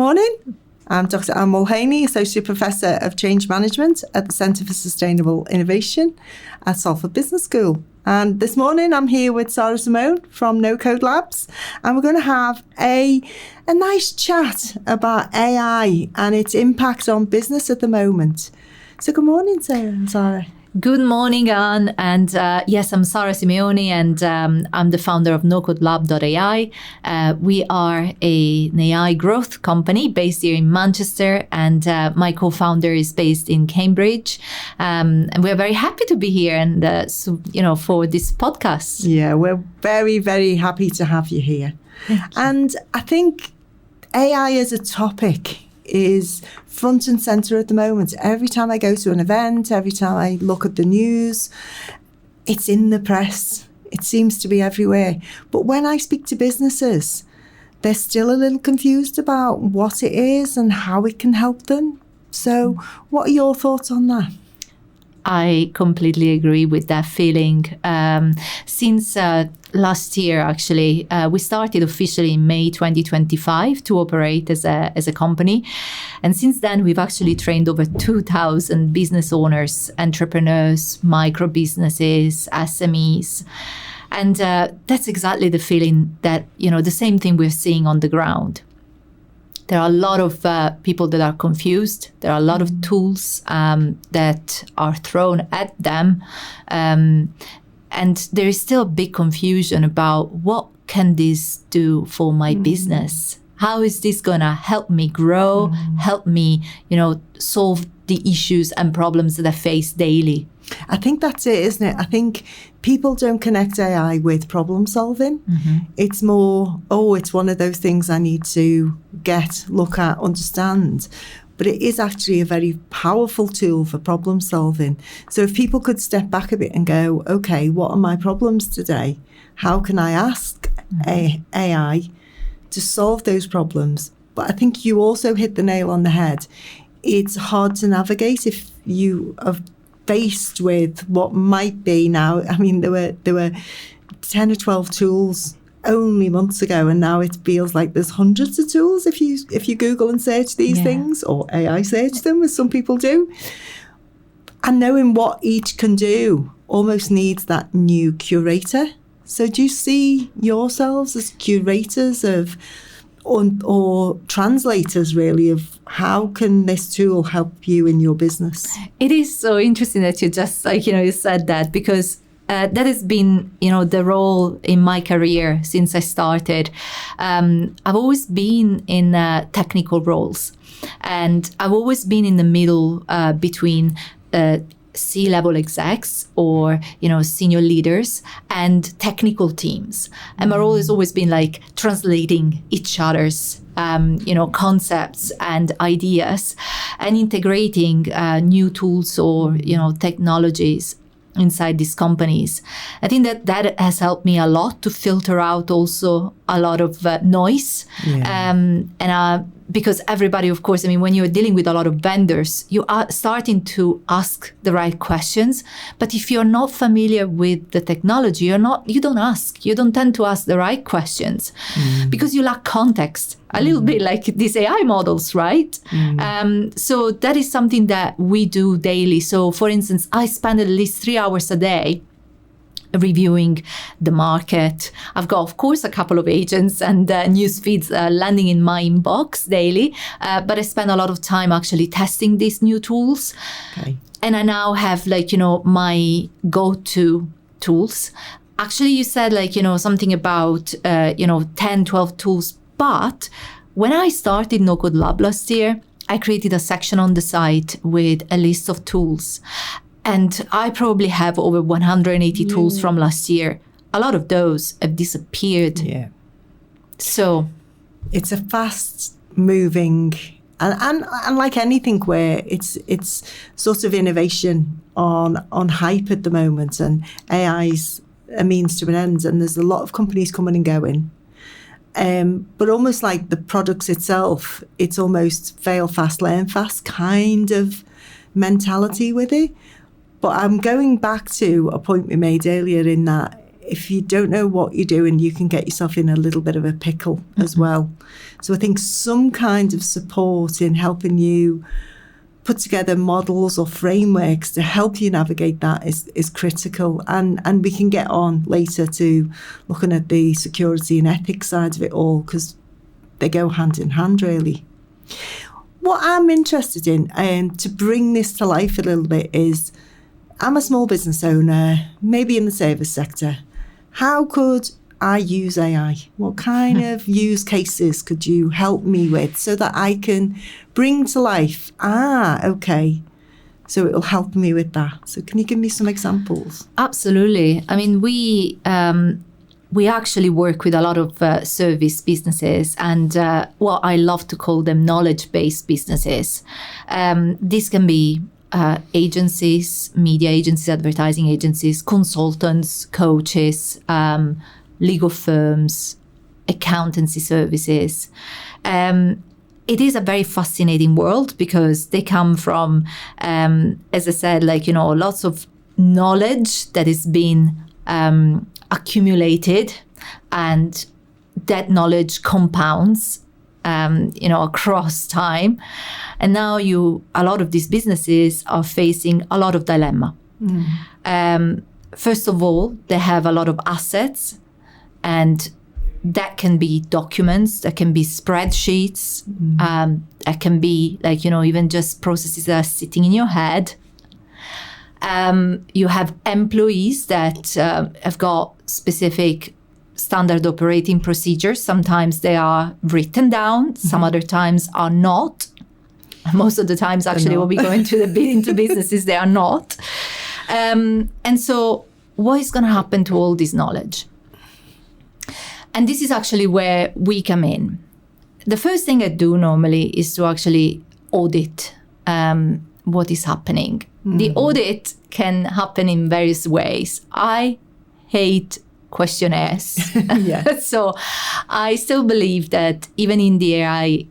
Morning. I'm Dr. Anne Mulhaney, Associate Professor of Change Management at the Centre for Sustainable Innovation at Salford Business School. And this morning I'm here with Sarah Simone from No Code Labs, and we're going to have a nice chat about AI and its impact on business at the moment. So good morning, Sarah. Good morning, Anne. And yes, I'm Sarah Simeone, and I'm the founder of NoCodeLab.ai. We are an AI growth company based here in Manchester, and my co-founder is based in Cambridge. And we're very happy to be here and, for this podcast. Yeah, we're very, very happy to have you here. And I think AI as a topic is front and center at the moment. Every time I go to an event, every time I look at the news, it's in the press. It seems to be everywhere. But when I speak to businesses, they're still a little confused about what it is and how it can help them. So what are your thoughts on that? I completely agree with that feeling. Since last year, actually, we started officially in May 2025 to operate as a company. And since then, we've actually trained over 2,000 business owners, entrepreneurs, micro businesses, SMEs. And that's exactly the feeling that, the same thing we're seeing on the ground. There are a lot of people that are confused. There are a lot of tools that are thrown at them. And there is still big confusion about what can this do for my business? How is this going to help me grow, help me, solve the issues and problems that I face daily? I think that's it, isn't it? I think people don't connect AI with problem solving. It's more, it's one of those things I need to look at, understand. But it is actually a very powerful tool for problem solving. So if people could step back a bit and go, okay, what are my problems today? How can I ask AI to solve those problems? But I think you also hit the nail on the head. It's hard to navigate if you have faced with what might be now. I mean, there were 10 or 12 tools only months ago, and now it feels like there's hundreds of tools if you Google and search these things, or AI search them, as some people do. And knowing what each can do almost needs that new curator. So do you see yourselves as curators of or translators, really, of how can this tool help you in your business? It is so interesting that you just, you said that, because that has been, the role in my career since I started. I've always been in technical roles, and I've always been in the middle between C-level execs or, senior leaders and technical teams. And my role has always been like translating each other's, concepts and ideas and integrating new tools or, technologies inside these companies. I think that has helped me a lot to filter out also a lot of noise. Because everybody, of course, when you're dealing with a lot of vendors, you are starting to ask the right questions. But if you're not familiar with the technology, you don't ask. You don't tend to ask the right questions because you lack context. A little bit like these AI models, right? So that is something that we do daily. So, for instance, I spend at least 3 hours a day reviewing the market. I've got, of course, a couple of agents and news feeds landing in my inbox daily, but I spend a lot of time actually testing these new tools. Okay. And I now have my go-to tools. Actually, you said something about 10, 12 tools, but when I started No Code Lab last year, I created a section on the site with a list of tools. And I probably have over 180 tools from last year. A lot of those have disappeared. Yeah. So it's a fast moving, and like anything where it's sort of innovation on hype at the moment, and AI's a means to an end, and there's a lot of companies coming and going. But almost like the products itself, it's almost fail fast, learn fast kind of mentality with it. But I'm going back to a point we made earlier in that if you don't know what you're doing, you can get yourself in a little bit of a pickle as well. So I think some kind of support in helping you put together models or frameworks to help you navigate that is critical. And we can get on later to looking at the security and ethics side of it all, because they go hand in hand, really. What I'm interested in, to bring this to life a little bit, is I'm a small business owner, maybe in the service sector. How could I use AI? What kind of use cases could you help me with so that I can bring to life, okay, so it will help me with that? So can you give me some examples? Absolutely. I mean, we actually work with a lot of service businesses, and I love to call them knowledge-based businesses. This can be agencies, media agencies, advertising agencies, consultants, coaches, legal firms, accountancy services. It is a very fascinating world because they come from, as I said, lots of knowledge that is being accumulated, and that knowledge compounds across time. And now a lot of these businesses are facing a lot of dilemma. First of all, they have a lot of assets, and that can be documents, that can be spreadsheets, that can be even just processes that are sitting in your head. You have employees that have got specific standard operating procedures. Sometimes they are written down, some other times are not. Most of the times, actually, when we go into businesses, they are not. And so what is going to happen to all this knowledge? And this is actually where we come in. The first thing I do normally is to actually audit what is happening. The audit can happen in various ways. I hate questionnaires. So I still believe that even in the AI,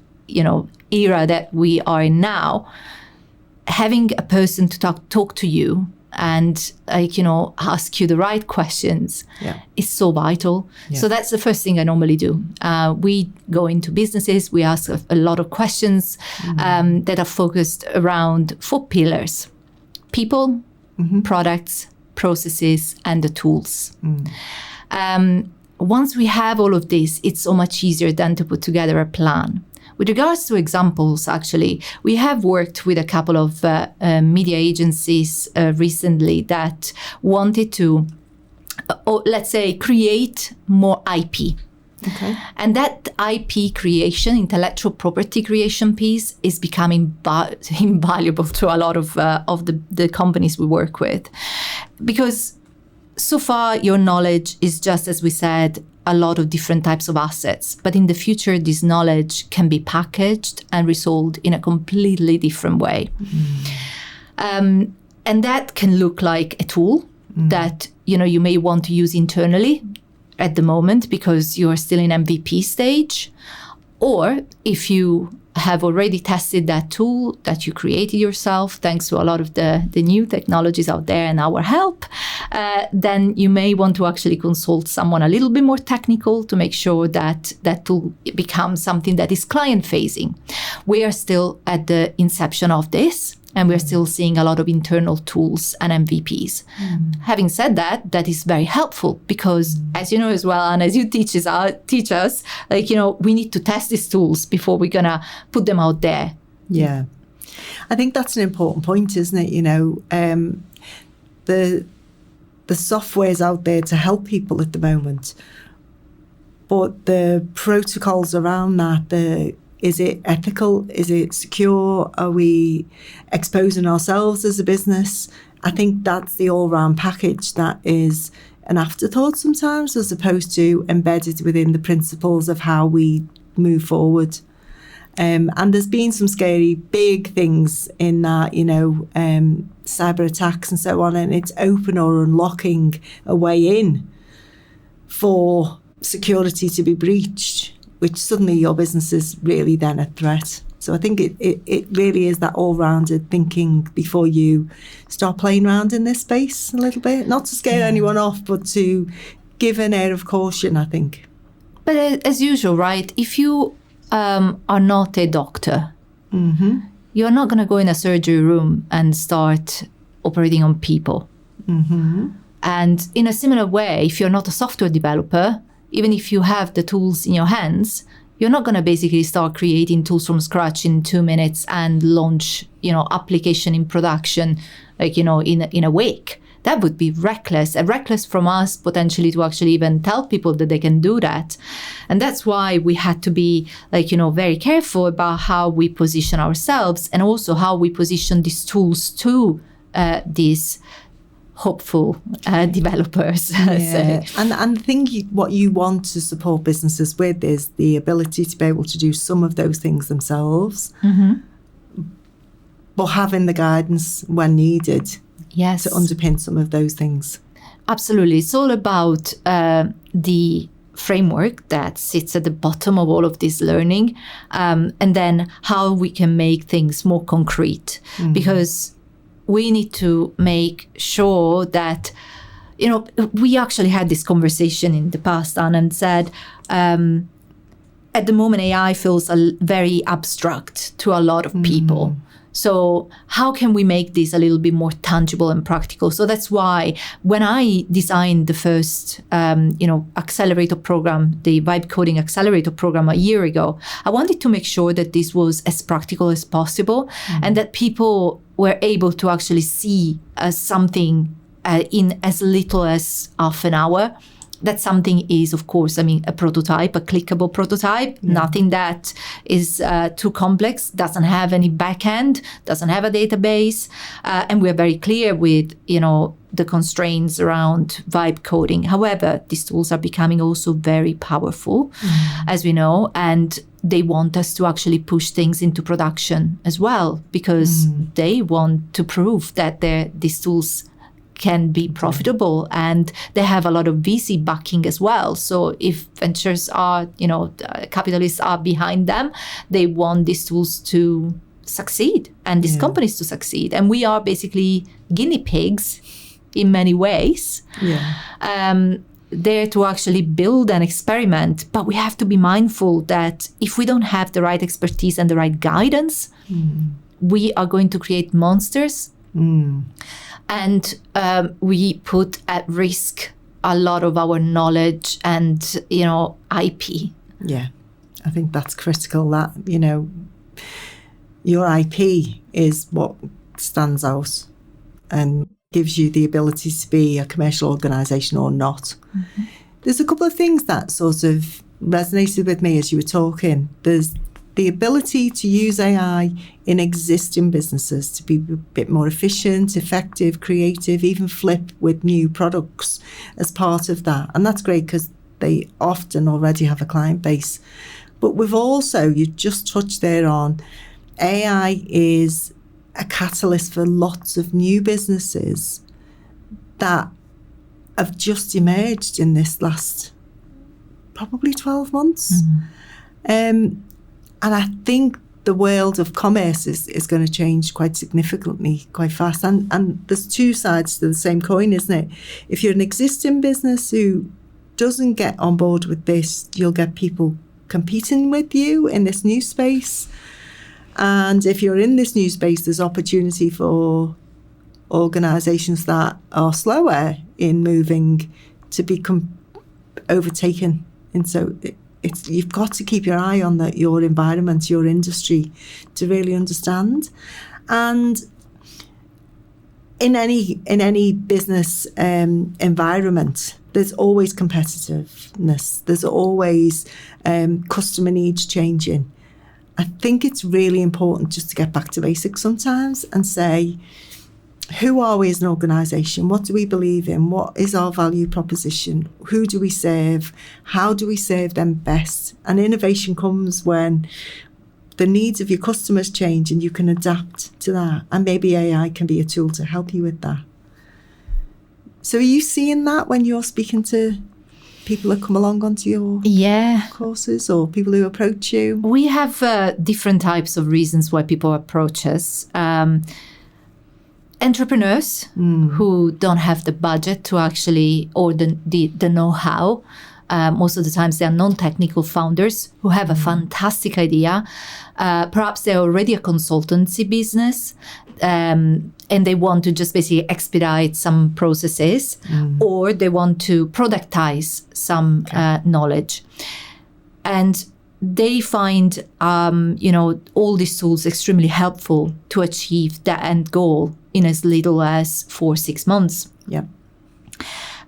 era that we are in now, having a person to talk to you and ask you the right questions is so vital. So that's the first thing I normally do. We go into businesses, we ask a lot of questions that are focused around 4 pillars: people, products, processes, and the tools. Once we have all of this, it's so much easier then to put together a plan. With regards to examples, actually, we have worked with a couple of media agencies recently that wanted to, let's say, create more IP. Okay. And that IP creation, intellectual property creation piece, is becoming invaluable to a lot of the companies we work with. Because so far, your knowledge is just, as we said, a lot of different types of assets. But in the future, this knowledge can be packaged and resold in a completely different way. And that can look like a tool that you may want to use internally at the moment because you are still in MVP stage. Or if you have already tested that tool that you created yourself, thanks to a lot of the new technologies out there and our help, then you may want to actually consult someone a little bit more technical to make sure that that tool becomes something that is client-facing. We are still at the inception of this, and we're still seeing a lot of internal tools and MVPs. Having said that, that is very helpful because, as you know as well, and as you teach us, we need to test these tools before we're going to put them out there. Yeah. I think that's an important point, isn't it? The software's out there to help people at the moment, but the protocols around that, is it ethical? Is it secure? Are we exposing ourselves as a business? I think that's the all-round package that is an afterthought sometimes, as opposed to embedded within the principles of how we move forward. And there's been some scary big things in that, cyber attacks and so on, and it's open or unlocking a way in for security to be breached, which suddenly your business is really then a threat. So I think it really is that all-rounded thinking before you start playing around in this space a little bit. Not to scare anyone off, but to give an air of caution, I think. But as usual, right? If you are not a doctor, you're not going to go in a surgery room and start operating on people. And in a similar way, if you're not a software developer, even if you have the tools in your hands, you're not going to basically start creating tools from scratch in 2 minutes and launch, application in production, like, in a week. That would be reckless, and reckless from us potentially to actually even tell people that they can do that. And that's why we had to be very careful about how we position ourselves, and also how we position these tools to these hopeful developers. Yeah. And I think what you want to support businesses with is the ability to be able to do some of those things themselves, but having the guidance when needed to underpin some of those things. Absolutely. It's all about the framework that sits at the bottom of all of this learning, and then how we can make things more concrete, because we need to make sure that, we actually had this conversation in the past, Anne, and said, at the moment, AI feels very abstract to a lot of people. So how can we make this a little bit more tangible and practical? So that's why when I designed the first, accelerator program, the Vibe Coding Accelerator program a year ago, I wanted to make sure that this was as practical as possible, and that people were able to actually see something in as little as half an hour. That something is, of course, a prototype, a clickable prototype, nothing that is too complex, doesn't have any backend, doesn't have a database. And we're very clear with, the constraints around vibe coding. However, these tools are becoming also very powerful, as we know, and they want us to actually push things into production as well, because they want to prove that these tools can be profitable, and they have a lot of VC backing as well. So if ventures are, capitalists are behind them, they want these tools to succeed and these companies to succeed. And we are basically guinea pigs in many ways, there to actually build and experiment. But we have to be mindful that if we don't have the right expertise and the right guidance, we are going to create monsters. And we put at risk a lot of our knowledge and, IP. Yeah, I think that's critical, that, your IP is what stands out and gives you the ability to be a commercial organisation or not. There's a couple of things that sort of resonated with me as you were talking. There's the ability to use AI in existing businesses to be a bit more efficient, effective, creative, even flip with new products as part of that. And that's great because they often already have a client base. But we've also, you just touched there on, AI is a catalyst for lots of new businesses that have just emerged in this last probably 12 months. And I think the world of commerce is going to change quite significantly, quite fast. And there's two sides to the same coin, isn't it? If you're an existing business who doesn't get on board with this, you'll get people competing with you in this new space. And if you're in this new space, there's opportunity for organisations that are slower in moving to become overtaken. And so you've got to keep your eye on your environment, your industry, to really understand. And in any business environment, there's always competitiveness. There's always customer needs changing. I think it's really important just to get back to basics sometimes and say, who are we as an organisation? What do we believe in? What is our value proposition? Who do we serve? How do we serve them best? And innovation comes when the needs of your customers change and you can adapt to that. And maybe AI can be a tool to help you with that. So are you seeing that when you're speaking to people that come along onto your courses or people who approach you? We have different types of reasons why people approach us. entrepreneurs who don't have the budget to actually, or the know-how. Most of the times they are non-technical founders who have a fantastic idea. Perhaps they're already a consultancy business and they want to just basically expedite some processes or they want to productize some knowledge. And they find, all these tools extremely helpful to achieve that end goal in as little as 4-6 months. Yeah.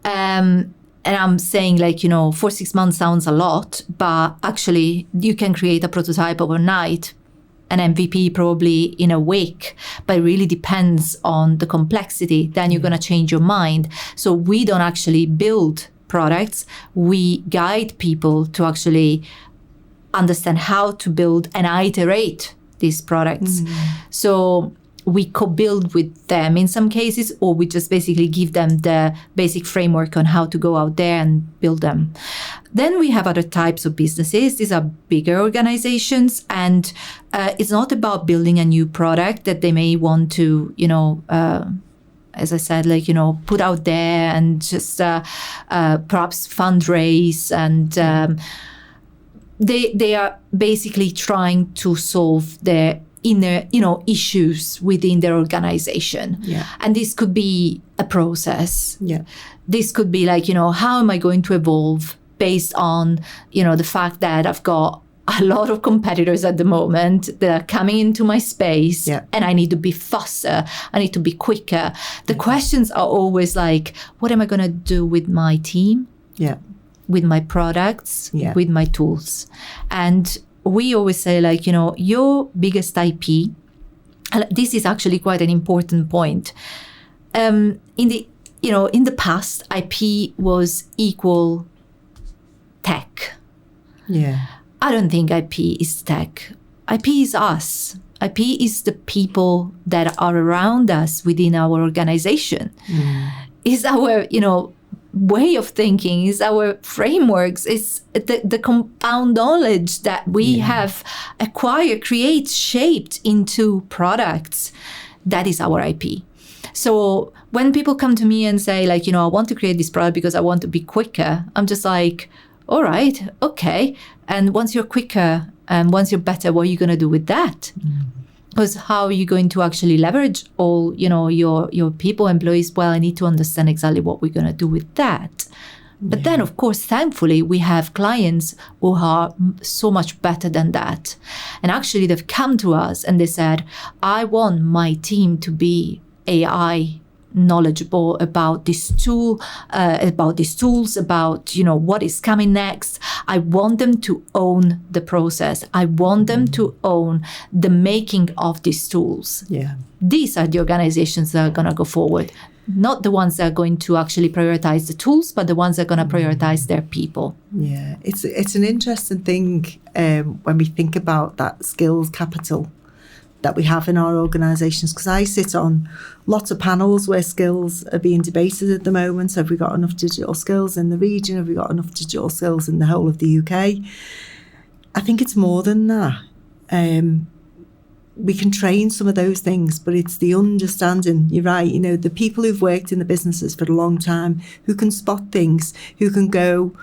And I'm saying 4-6 months sounds a lot, but actually you can create a prototype overnight, an MVP probably in a week, but it really depends on the complexity. Then you're going to change your mind. So we don't actually build products. We guide people to actually understand how to build and iterate these products. So we co-build with them in some cases, or we just basically give them the basic framework on how to go out there and build them. Then we have other types of businesses. These are bigger organizations, and it's not about building a new product that they may want to, as I said, put out there and just perhaps fundraise. And they are basically trying to solve their inner, issues within their organization. Yeah. And this could be a process. Yeah. This could be how am I going to evolve based on, the fact that I've got a lot of competitors at the moment that are coming into my space and I need to be faster. I need to be quicker. The questions are always what am I going to do with my team? Yeah. With my products, with my tools. And we always say your biggest IP, this is actually quite an important point. In the past, IP was equal tech. Yeah. I don't think IP is tech. IP is us. IP is the people that are around us within our organization. Is our, way of thinking, is our frameworks, is the compound knowledge that we have acquired, shaped into products. That is our IP. So when people come to me and say I want to create this product because I want to be quicker, I'm just all right, okay. And once you're quicker and once you're better, what are you going to do with that? Because how are you going to actually leverage all, your people, employees? Well, I need to understand exactly what we're going to do with that. But then, of course, thankfully, we have clients who are so much better than that. And actually, they've come to us and they said, I want my team to be AI knowledgeable about this tool, about these tools, about, what is coming next. I want them to own the process. I want them to own the making of these tools. Yeah. These are the organizations that are going to go forward. Not the ones that are going to actually prioritize the tools, but the ones that are going to prioritize their people. Yeah, it's an interesting thing when we think about that skills capital that we have in our organisations, because I sit on lots of panels where skills are being debated at the moment. Have we got enough digital skills in the region? Have we got enough digital skills in the whole of the UK? I think it's more than that. We can train some of those things, but it's the understanding. You're right, the people who've worked in the businesses for a long time, who can spot things, who can go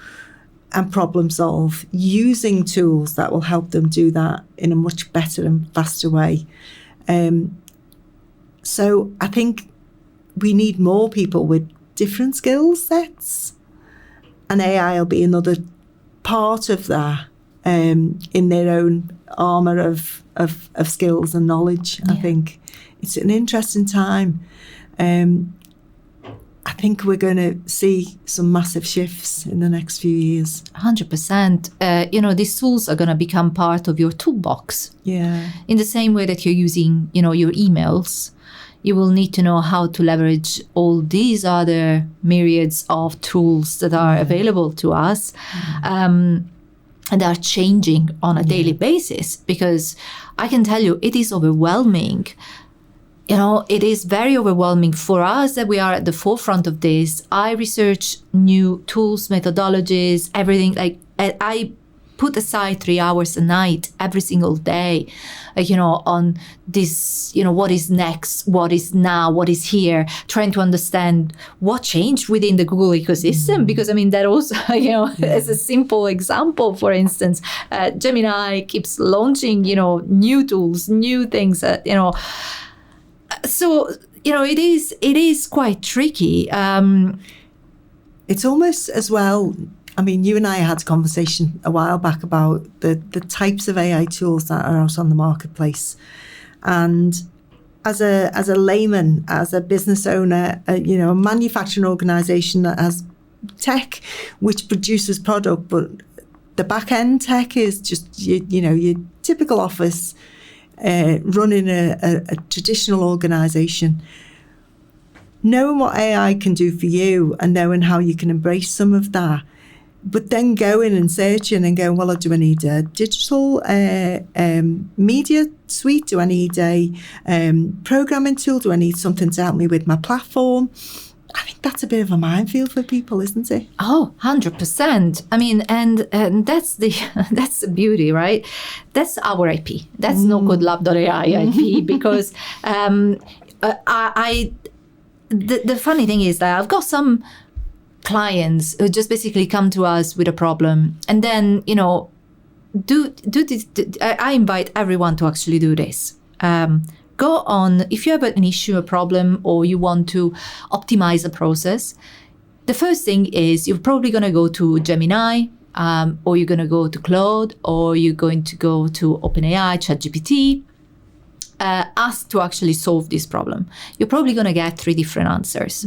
and problem solve using tools that will help them do that in a much better and faster way. So I think we need more people with different skill sets, and AI will be another part of that in their own armour of skills and knowledge. I think it's an interesting time. I think we're going to see some massive shifts in the next few years. 100%. These tools are going to become part of your toolbox. Yeah. In the same way that you're using, your emails, you will need to know how to leverage all these other myriads of tools that are available to us. And they are changing on a daily basis, because I can tell you it is overwhelming. It is very overwhelming for us that we are at the forefront of this. I research new tools, methodologies, everything. I put aside 3 hours a night every single day, on this, what is next, what is now, what is here, trying to understand what changed within the Google ecosystem. Because, that also, as a simple example, for instance, Gemini keeps launching, new tools, new things, So, it is quite tricky. It's almost as well, you and I had a conversation a while back about the types of AI tools that are out on the marketplace. And as a layman, as a business owner, a manufacturing organisation that has tech which produces product, but the back end tech is just, your typical office running a traditional organisation. Knowing what AI can do for you and knowing how you can embrace some of that, but then going and searching and going, well, do I need a digital media suite? Do I need a programming tool? Do I need something to help me with my platform? I think that's a bit of a minefield for people, isn't it? Oh, 100%. And that's the beauty, right? That's our IP. That's NoCodeLab.ai IP because the funny thing is that I've got some clients who just basically come to us with a problem, and then do this. I invite everyone to actually do this. Go on, if you have an issue, a problem, or you want to optimize a process, the first thing is you're probably going to go to Gemini, or you're going to go to Claude, or you're going to go to OpenAI, ChatGPT, ask to actually solve this problem. You're probably going to get 3 different answers.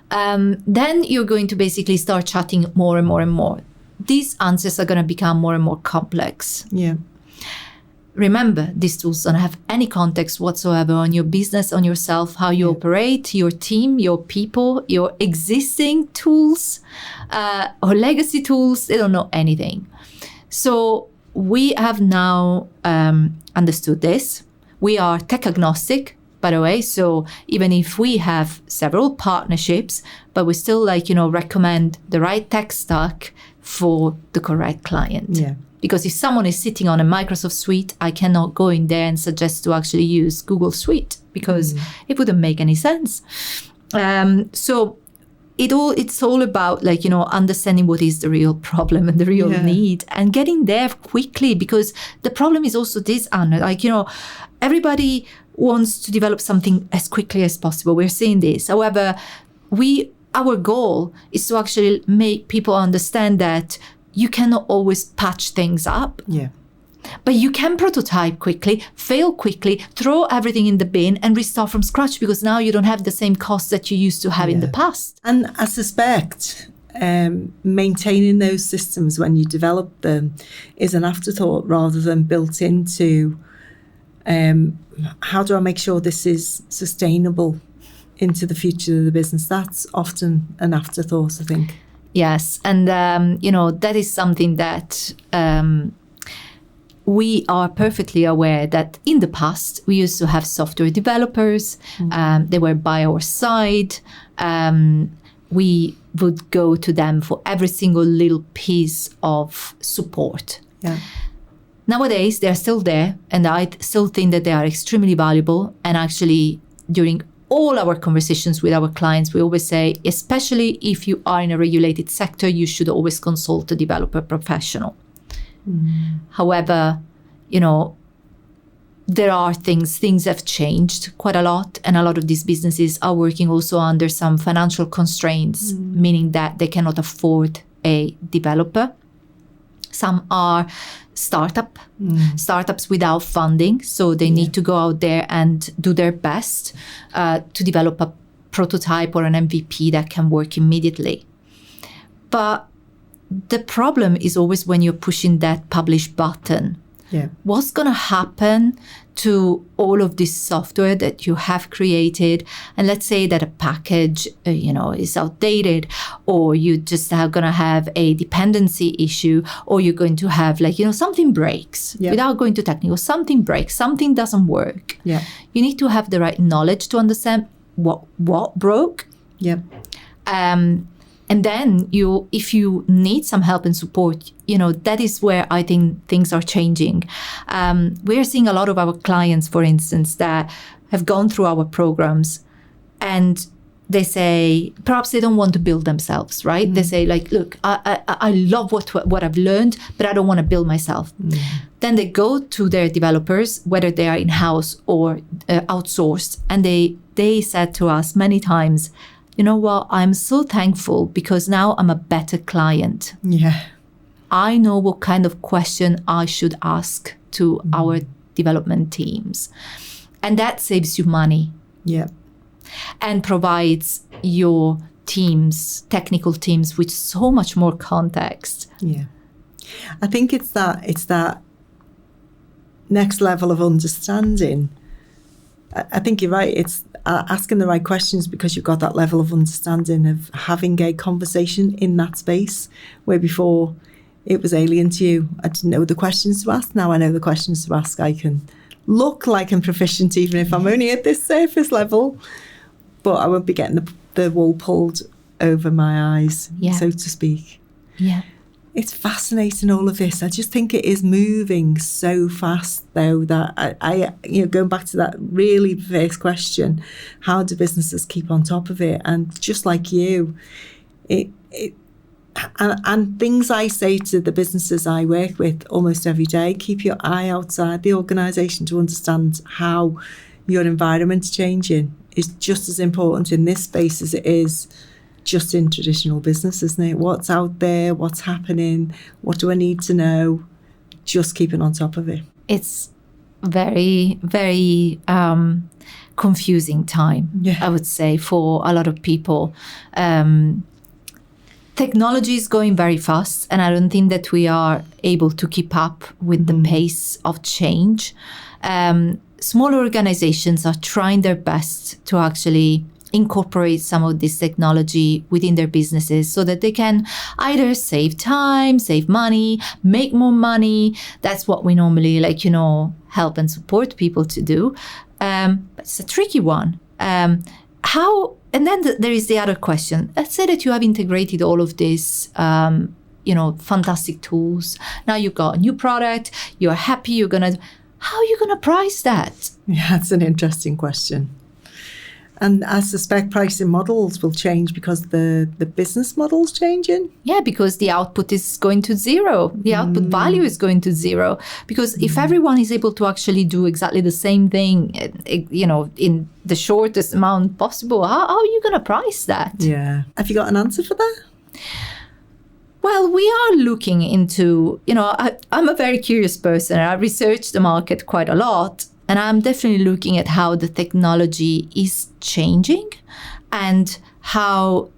Then you're going to basically start chatting more and more and more. These answers are going to become more and more complex. Yeah. Remember, these tools don't have any context whatsoever on your business, on yourself, how you operate, your team, your people, your existing tools, or legacy tools. They don't know anything. So we have now understood this. We are tech agnostic, by the way. So even if we have several partnerships, but we still recommend the right tech stack for the correct client. Yeah. Because if someone is sitting on a Microsoft suite, I cannot go in there and suggest to actually use Google Suite because it wouldn't make any sense. So it's all about understanding what is the real problem and the real need and getting there quickly, because the problem is also this, Anna, everybody wants to develop something as quickly as possible. We're seeing this. However, our goal is to actually make people understand that you cannot always patch things up. Yeah. But you can prototype quickly, fail quickly, throw everything in the bin and restart from scratch, because now you don't have the same costs that you used to have in the past. And I suspect maintaining those systems when you develop them is an afterthought rather than built into how do I make sure this is sustainable into the future of the business. That's often an afterthought, I think. Yes. And, that is something that we are perfectly aware that in the past, we used to have software developers. They were by our side. We would go to them for every single little piece of support. Yeah. Nowadays, they're still there. And I still think that they are extremely valuable. And actually, during all our conversations with our clients, we always say, especially if you are in a regulated sector, you should always consult a developer professional. However, there are things have changed quite a lot. And a lot of these businesses are working also under some financial constraints, meaning that they cannot afford a developer. Some are startups without funding. So they need to go out there and do their best to develop a prototype or an MVP that can work immediately. But the problem is always when you're pushing that publish button. Yeah. What's going to happen to all of this software that you have created? And let's say that a package, is outdated, or you just are going to have a dependency issue, or you're going to have something breaks. Without going to technical, something breaks, something doesn't work. Yeah. You need to have the right knowledge to understand what broke. Yeah. And then if you need some help and support, that is where I think things are changing. We're seeing a lot of our clients, for instance, that have gone through our programs, and they say, perhaps they don't want to build themselves, right? They say, like, look, I love what I've learned, but I don't want to build myself. Then they go to their developers, whether they are in-house or outsourced, and they said to us many times, you know what, I'm so thankful because now I'm a better client. Yeah. I know what kind of question I should ask to our development teams. And that saves you money. Yeah. And provides your teams, technical teams, with so much more context. Yeah. I think it's that next level of understanding. I think you're right. It's asking the right questions because you've got that level of understanding of having a conversation in that space where before it was alien to you. I didn't know the questions to ask. Now I know the questions to ask. I can look like I'm proficient even if I'm only at this surface level. But I won't be getting the wool pulled over my eyes, so to speak. Yeah. It's fascinating, all of this. I just think it is moving so fast, though, that I going back to that really first question, how do businesses keep on top of it? And just like you, and things I say to the businesses I work with almost every day, keep your eye outside the organisation to understand how your environment's changing. Is just as important in this space as it is just in traditional business, isn't it? What's out there? What's happening? What do I need to know? Just keeping on top of it. It's very, very confusing time, I would say, for a lot of people. Technology is going very fast, and I don't think that we are able to keep up with the pace of change. Smaller organizations are trying their best to actually incorporate some of this technology within their businesses so that they can either save time, save money, make more money. That's what we normally help and support people to do. But it's a tricky one. How? And then there is the other question. Let's say that you have integrated all of this, fantastic tools. Now you've got a new product. You're happy. How are you going to price that? Yeah, that's an interesting question. And I suspect pricing models will change because the business model's changing. Yeah, because the output is going to zero. The output value is going to zero. Because if everyone is able to actually do exactly the same thing, in the shortest amount possible, how are you going to price that? Yeah. Have you got an answer for that? Well, we are looking into, I'm a very curious person. I research the market quite a lot, and I'm definitely looking at how the technology is changing and how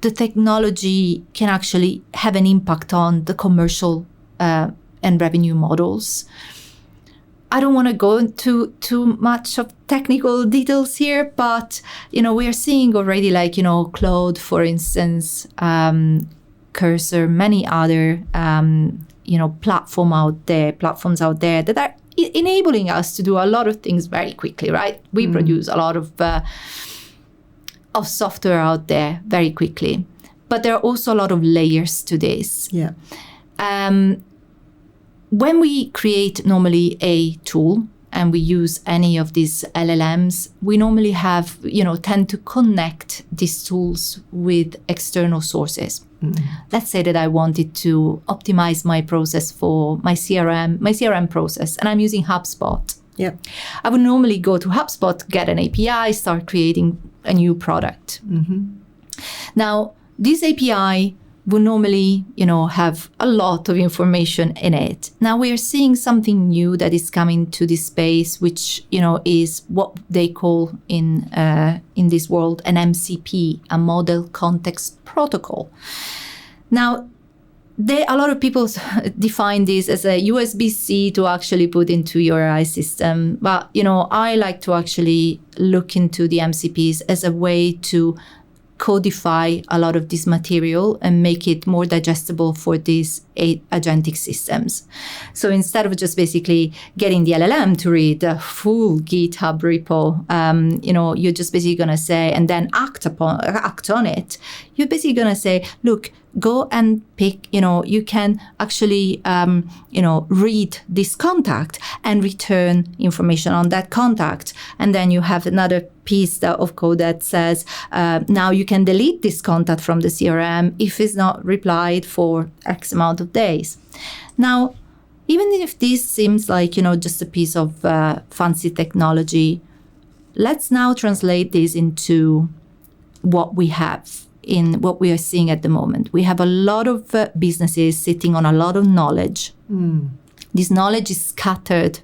the technology can actually have an impact on the commercial and revenue models. I don't want to go into too much of technical details here, but, we are seeing already Claude, for instance, Cursor, many other, platforms out there that are enabling us to do a lot of things very quickly, right? We produce a lot of software out there very quickly, but there are also a lot of layers to this. Yeah. When we create normally a tool and we use any of these LLMs, we normally tend to connect these tools with external sources. Let's say that I wanted to optimize my process for my CRM process, and I'm using HubSpot. Yeah. I would normally go to HubSpot, get an API, start creating a new product. Now, this API would normally, have a lot of information in it. Now we are seeing something new that is coming to this space, which, is what they call in this world an MCP, a Model Context Protocol. Now, a lot of people define this as a USB-C to actually put into your AI system. But, I like to actually look into the MCPs as a way to codify a lot of this material and make it more digestible for these agentic systems. So instead of just basically getting the LLM to read the full GitHub repo, you're just basically going to say, and then act on it. You're basically going to say, look, go and pick, you can actually, read this contact and return information on that contact. And then you have another piece of code that says, now you can delete this contact from the CRM if it's not replied for X amount of days. Now, even if this seems like, just a piece of fancy technology, let's now translate this into what we have. In what we are seeing at the moment, we have a lot of businesses sitting on a lot of knowledge. This knowledge is scattered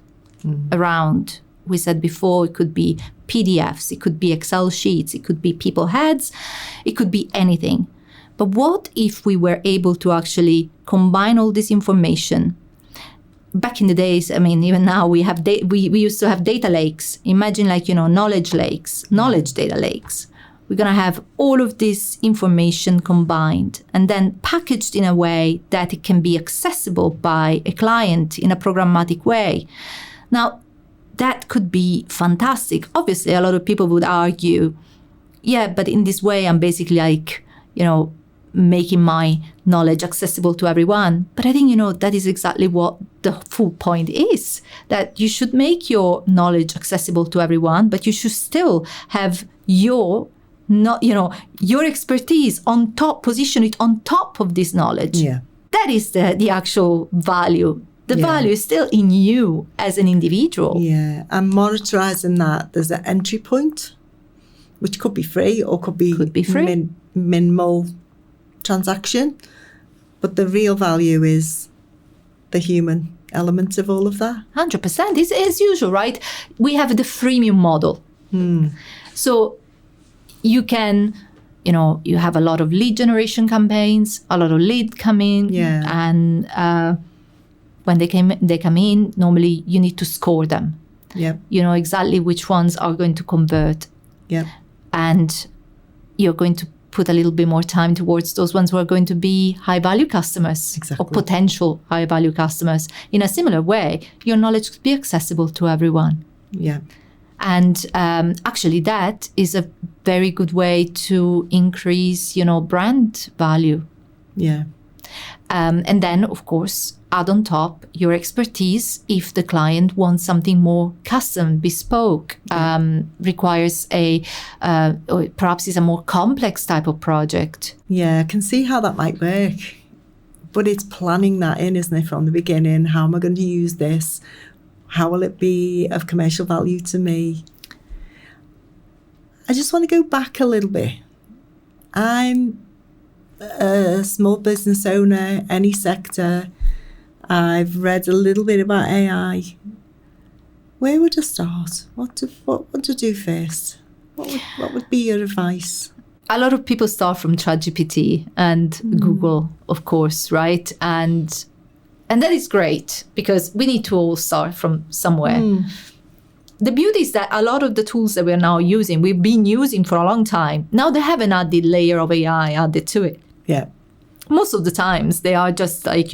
around. We said before, it could be PDFs, it could be Excel sheets, it could be people heads, it could be anything. But what if we were able to actually combine all this information? Back in the days, even now we have we used to have data lakes. Imagine knowledge lakes, knowledge data lakes. We're going to have all of this information combined and then packaged in a way that it can be accessible by a client in a programmatic way. Now, that could be fantastic. Obviously, a lot of people would argue, yeah, but in this way, I'm basically making my knowledge accessible to everyone. But I think, that is exactly what the full point is, that you should make your knowledge accessible to everyone, but you should still have your expertise on top, position it on top of this knowledge. Yeah. That is the actual value. The value is still in you as an individual. Yeah. And monetizing that, there's an entry point, which could be free or could be free. Minimal transaction. But the real value is the human element of all of that. 100%. It's as usual, right? We have the freemium model. So you can, you have a lot of lead generation campaigns, a lot of lead come in, and when they come in, normally you need to score them. Yeah. You know exactly which ones are going to convert. Yeah. And you're going to put a little bit more time towards those ones who are going to be high-value customers or potential high-value customers. In a similar way, your knowledge could be accessible to everyone. Yeah. And actually, that is a very good way to increase, brand value. Yeah. And then, of course, add on top your expertise if the client wants something more custom, bespoke, requires or perhaps is a more complex type of project. Yeah, I can see how that might work. But it's planning that in, isn't it, from the beginning? How am I going to use this? How will it be of commercial value to me? I just want to go back a little bit. I'm a small business owner, any sector. I've read a little bit about AI. Where would I start? What to do first? What would be your advice? A lot of people start from ChatGPT and Google, of course, right? And that is great because we need to all start from somewhere. The beauty is that a lot of the tools that we're now using, we've been using for a long time. Now they have an added layer of AI added to it. Yeah. Most of the times they are just like,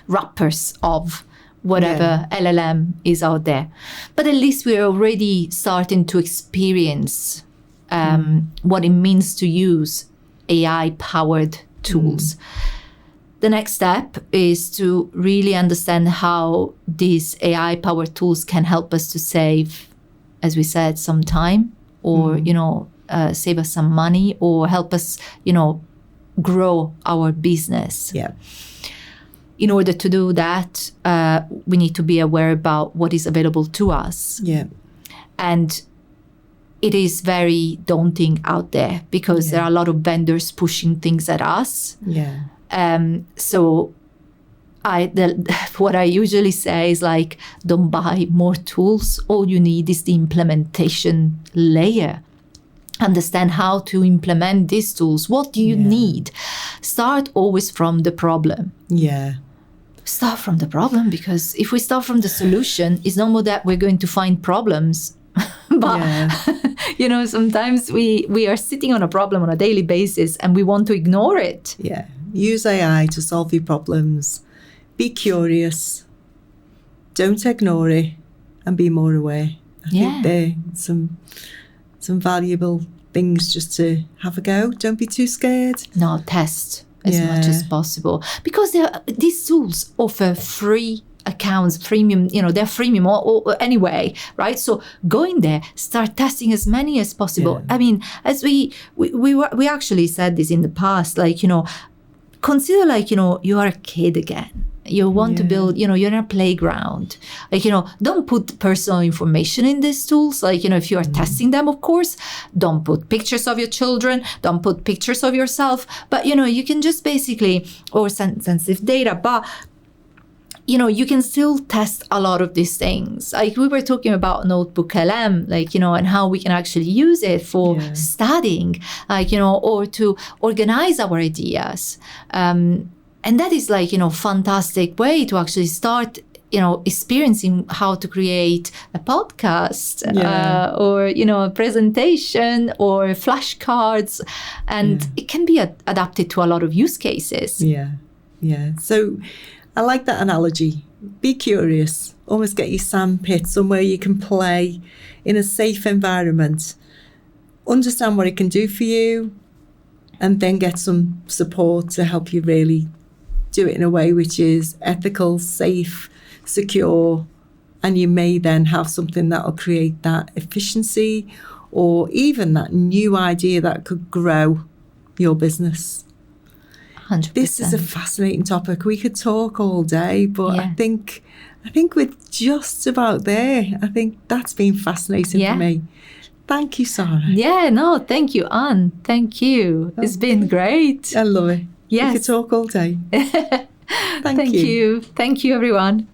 wrappers of whatever LLM is out there. But at least we're already starting to experience what it means to use AI-powered tools. The next step is to really understand how these AI-powered tools can help us to save, as we said, some time or, save us some money or help us, grow our business. Yeah. In order to do that, we need to be aware about what is available to us. Yeah. And it is very daunting out there because there are a lot of vendors pushing things at us. Yeah. So what I usually say is like, don't buy more tools. All you need is the implementation layer. Understand how to implement these tools. What do you need? Start always from the problem. Yeah. Start from the problem, because if we start from the solution, it's not more that we're going to find problems. But, sometimes we are sitting on a problem on a daily basis and we want to ignore it. Yeah. use AI to solve your problems. Be curious. Don't ignore it, and be more aware. I think they're some valuable things just to have a go. Don't be too scared. No, test as much as possible, because these tools offer free accounts, freemium, they're freemium or anyway, right? So go in there, start testing as many as possible. Yeah. I mean, as we actually said this in the past, consider you are a kid again. You want to build, you're in a playground. Don't put personal information in these tools. If you are testing them, of course, don't put pictures of your children, don't put pictures of yourself. But, you can just basically, or sensitive data, but you can still test a lot of these things. We were talking about Notebook LM, and how we can actually use it for studying, or to organize our ideas. And that is fantastic way to actually start, experiencing how to create a podcast or, a presentation or flashcards. And it can be adapted to a lot of use cases. Yeah. So I like that analogy. Be curious. Almost get your sandpit somewhere you can play in a safe environment. Understand what it can do for you, and then get some support to help you really do it in a way which is ethical, safe, secure, and you may then have something that will create that efficiency or even that new idea that could grow your business. 100%. This is a fascinating topic. We could talk all day, but I think we're just about there. I think that's been fascinating for me. Thank you, Sarah. Yeah, no, thank you, Anne. Thank you. It's been great. I love it. Yes. We could talk all day. Thank you. Thank you, everyone.